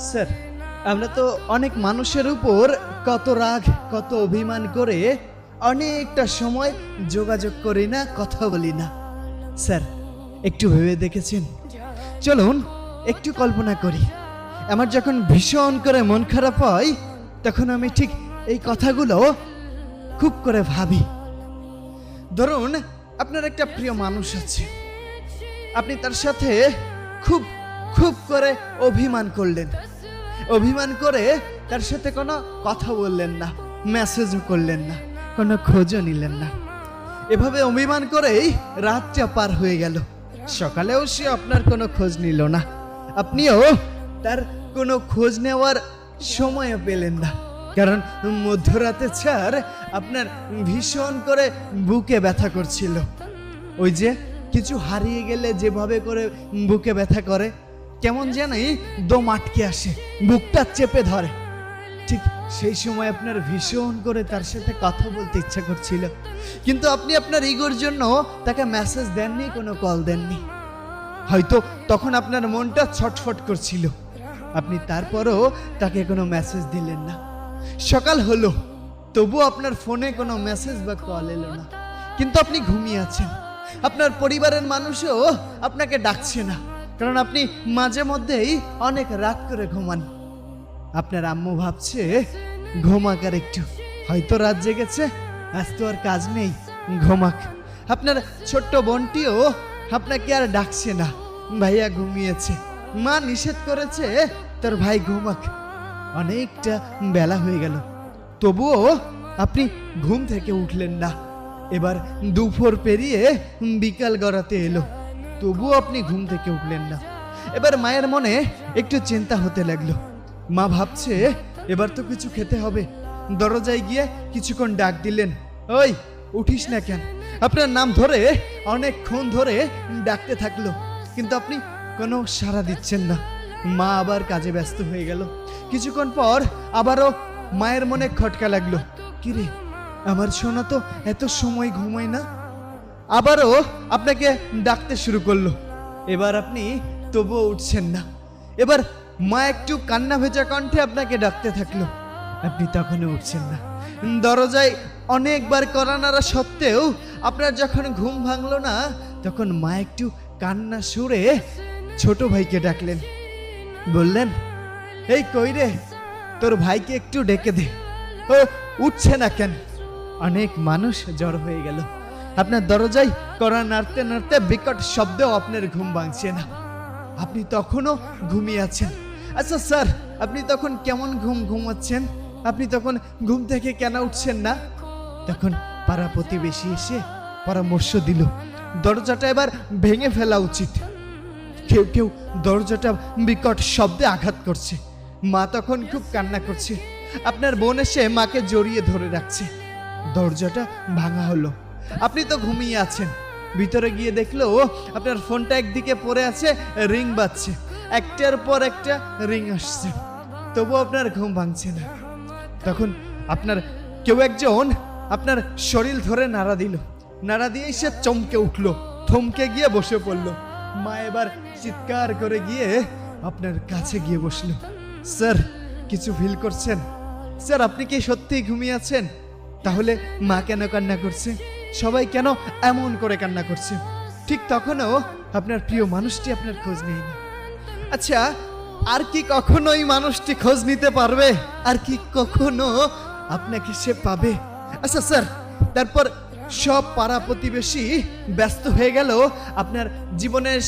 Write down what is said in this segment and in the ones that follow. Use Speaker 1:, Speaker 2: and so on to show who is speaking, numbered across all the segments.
Speaker 1: Sir, আমরা তো অনেক মানুষের উপর কত রাগ, কত অভিমান করে অনেকটা সময় যোগাযোগ করি না, কথা বলি না। স্যার, একটু ভেবে দেখেছেন? চলুন একটু কল্পনা করি। আমার যখন ভীষণ করে মন খারাপ হয়, তখন আমি ঠিক এই কথাগুলো খুব করে ভাবি। ধরুন, আপনার একটা প্রিয় মানুষ আছে, আপনি তার সাথে খুব খুব করে অভিমান করলেন, অভিমান করে তার সাথে কোনো কথা বললেন না, মেসেজও করলেন না, কোনো খোঁজও নিলেন না। এভাবে অভিমান করেই রাতটা পার হয়ে গেল। সকালেও সে আপনার কোনো খোঁজ নিল না, আপনিও তার কোনো খোঁজ নেওয়ার সময়ও পেলেন না। কারণ মধ্যরাতে স্যার আপনার ভীষণ করে বুকে ব্যথা করছিল। ওই যে কিছু হারিয়ে গেলে যেভাবে করে বুকে ব্যথা করে, কেমন জানি দম আটকে আসে, বুকটা চেপে ধরে, ঠিক সেই সময় আপনার ভীষণ করে তার সাথে কথা বলতে ইচ্ছা করছিল। কিন্তু আপনি আপনার ইগোর জন্য তাকে মেসেজ দেননি, কোনো কল দেননি। হয়তো তখন আপনার মনটা ছটফট করছিল, আপনি তারপরও তাকে কোনো মেসেজ দিলেন না। সকাল হলো, তবু আপনার ফোনে কোনো মেসেজ বা কল এলো না। কিন্তু আপনি ঘুমিয়ে আছেন, আপনার পরিবারের মানুষও আপনাকে ডাকছে না, কারণ আপনি মাঝে মধ্যেই অনেক রাত করে ঘুমান। আপনার আম্মু ভাবছে ঘুমাক আর একটু, হয়তো রাত জেগেছে, আজ তো আর কাজ নেই, ঘুমাক। আপনার ছোট্ট বোনটিও আপনাকে আর ডাকছে না, ভাইয়া ঘুমিয়েছে, মা নিষেধ করেছে তোর ভাই ঘুমাক। অনেকটা বেলা হয়ে গেল, তবুও আপনি ঘুম থেকে উঠলেন না। এবার দুপুর পেরিয়ে বিকাল গড়াতে এলো, তবুও আপনি ঘুম থেকে উঠলেন না। এবার মায়ের মনে একটু চিন্তা হতে লাগলো। মা ভাবছে এবার তো কিছু খেতে হবে। দরজায় গিয়ে কিছুক্ষণ ডাক দিলেন, ওই উঠিস না কেন? আপনার নাম ধরে অনেকক্ষণ ধরে ডাকতে থাকলো, কিন্তু আপনি কোনো সাড়া দিচ্ছেন না। মা আবার কাজে ব্যস্ত হয়ে গেল। কিছুক্ষণ পর আবারও মায়ের মনে খটকা লাগলো, কিরে আমার সোনা তো এত সময় ঘুমায় না। আবারও আপনাকে ডাকতে শুরু করলো, এবার আপনি তবুও উঠছেন না। এবার মা একটু কান্না ভেজা কণ্ঠে আপনাকে ডাকতে থাকলো, আপনি তখনও উঠছেন না। দরজায় অনেকবার কড়া নাড়া সত্ত্বেও আপনার যখন ঘুম ভাঙলো না, তখন মা একটু কান্না সুরে ছোট ভাইকে ডাকলেন, বললেন, এই কই রে, তোর ভাইকে একটু ডেকে দে, ও উঠছে না কেন? অনেক মানুষ জড়ো হয়ে গেল। আপনার দরজায় কড়া নাড়তে নাড়তে বিকট শব্দেও আপনার ঘুম ভাঙছে না, আপনি তখনও ঘুমিয়ে আছেন। আচ্ছা স্যার, আপনি তখন কেমন ঘুমাচ্ছেন? আপনি তখন ঘুম থেকে কেন উঠছেন না? তখন পাড়া প্রতিবেশী এসে পরামর্শ দিল, দরজাটা এবার ভেঙে ফেলা উচিত। কেউ কেউ দরজাটা বিকট শব্দে আঘাত করছে। মা তখন খুব কান্না করছে। আপনার বোন এসে মাকে জড়িয়ে ধরে রাখছে। দরজাটা ভাঙা হলো, আপনি তো ঘুমিয়ে আছেন। ভিতরে গিয়ে দেখলো আপনার ফোনটা একদিকে পড়ে আছে, রিং বাজছে, একটার পর একটা রিং আসছে, তবু আপনার ঘুম ভাঙছে না। তখন আপনার কেউ একজন আপনার শরীর ধরে নাড়া দিল, নাড়া দিয়ে সে চমকে উঠলো, থমকে গিয়ে বসে পড়লো। মা এবার চিৎকার করে গিয়ে আপনার কাছে গিয়ে বসলো। স্যার, কিছু ফিল করছেন? স্যার, আপনি কি সত্যিই ঘুমিয়ে আছেন? তাহলে মা কেন কান্না করছে? সবাই কেন এমন করে কান্না করছে? ঠিক তখনও আপনার প্রিয় মানুষটি আপনার খোঁজ নেয়নি। আচ্ছা, আর কি কখনো এই মানুষটি খোঁজ নিতে পারবে? আর কি কখনো আপনাকে সে পাবে? আচ্ছা স্যার, তারপর সব পাড়া প্রতিবেশী ব্যস্ত হয়ে গেল আপনার জীবনের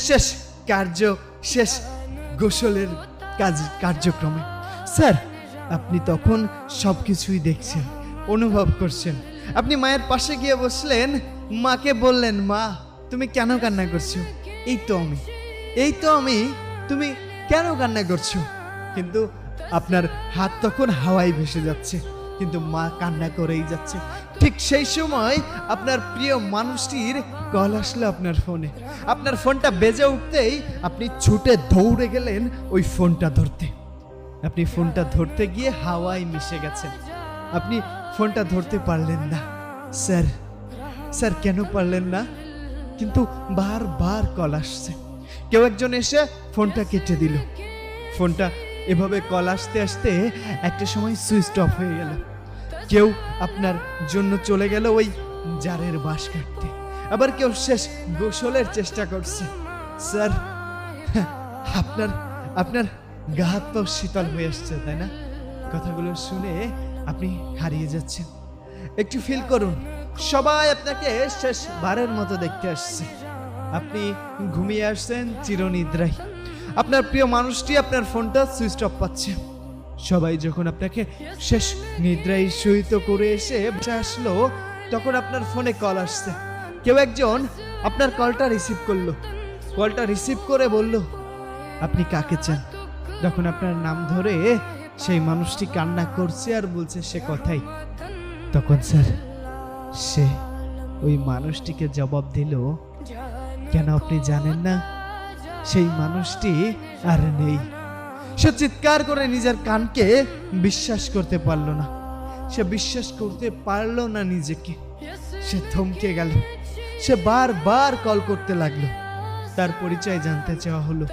Speaker 1: শেষ গোসলের কার্যক্রমে। স্যার, আপনি তখন সবকিছুই দেখছেন, অনুভব করছেন। আপনি মায়ের পাশে গিয়ে বসলেন, মাকে বললেন, মা তুমি কেন কান্না করছো? এই তো আমি, তুমি কেন কান্না করছো? কিন্তু আপনার হাত তখন হাওয়ায় ভেসে যাচ্ছে, কিন্তু মা কান্না করেই যাচ্ছে। ঠিক সেই সময় আপনার প্রিয় মানুষটির কল আসলো আপনার ফোনে। আপনার ফোনটা বেজে উঠতেই আপনি ছুটে দৌড়ে গেলেন ওই ফোনটা ধরতে। আপনি ফোনটা ধরতে গিয়ে হাওয়ায় মিশে গেছেন, আপনি ফোনটা ধরতে পারলেন না। স্যার কেন পারলেন না? কিন্তু বারবার কল আসছে। কেউ একজন এসে ফোনটা কেটে দিল। ফোনটা এভাবে কল আসতে আসতে একটা সময় সুইচ অফ হয়ে গেল। কেউ আপনার জন্য চলে গেল ওই জারের বাঁশ কাটতে, আবার কেউ শেষ গোসলের চেষ্টা করছে। স্যার, আপনার আপনার গা হাত পাও শীতল হয়ে আসছে, তাই না? কথাগুলো শুনে আপনি হারিয়ে যাচ্ছেন। একটু ফিল করুন, সবাই আপনাকে শেষবারের মতো দেখতে আসছে। আপনি ঘুমিয়ে আসছেন চিরনিদ্রায়। আপনার প্রিয় মানুষটি আপনার ফোনটা সুইচ অফ পাচ্ছে। সবাই যখন আপনাকে শেষ নিদ্রায় সহিত করে এসে বসে আসলো, তখন আপনার ফোনে কল আসছে। কেউ একজন আপনার কলটা রিসিভ করলো। কলটা রিসিভ করে বলল, আপনি কাকে চান? যখন আপনার নাম ধরে সেই মানুষটি কান্না করছে আর বলছে সে কথাই। তখন স্যার সে ওই মানুষটিকে জবাব দিল, কেন আপনি জানেন না? সেই মানুষটি আর নেই। সে চিৎকার করে নিজের কানকে বিশ্বাস করতে পারল না। সে বিশ্বাস করতে পারল না নিজেকে। সে থমকে গেল। সে বারবার কল করতে লাগলো। তার পরিচয় জানতে চাওয়া হলো,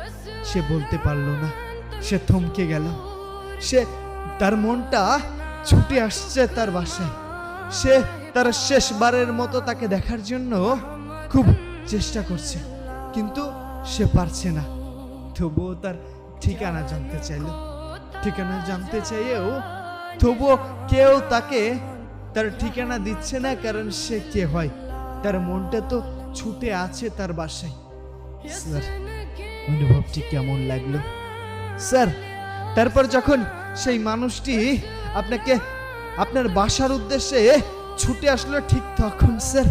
Speaker 1: সে বলতে পারল না। সে থমকে গেল। তার মনটা ছুটে আসছে তার বাসায়। সে তার শেষবারের মতো তাকে দেখার জন্য খুব চেষ্টা করছে, কিন্তু সে পারছে না। তবুও তার ঠিকানা জানতে চাইল। ঠিকানা জানতে চাইলেও তবুও কেউ তাকে তার ঠিকানা দিচ্ছে না, কারণ সে কে হয়? তার মনটা তো ছুটে আছে তার বাসায়। স্যার, অনুভবটি কেমন লাগলো? স্যার, তারপর যখন সেই মানুষটি আপনাকে আপনার বাসার উদ্দেশ্যে ছুটে আসলো, ঠিক তখন স্যার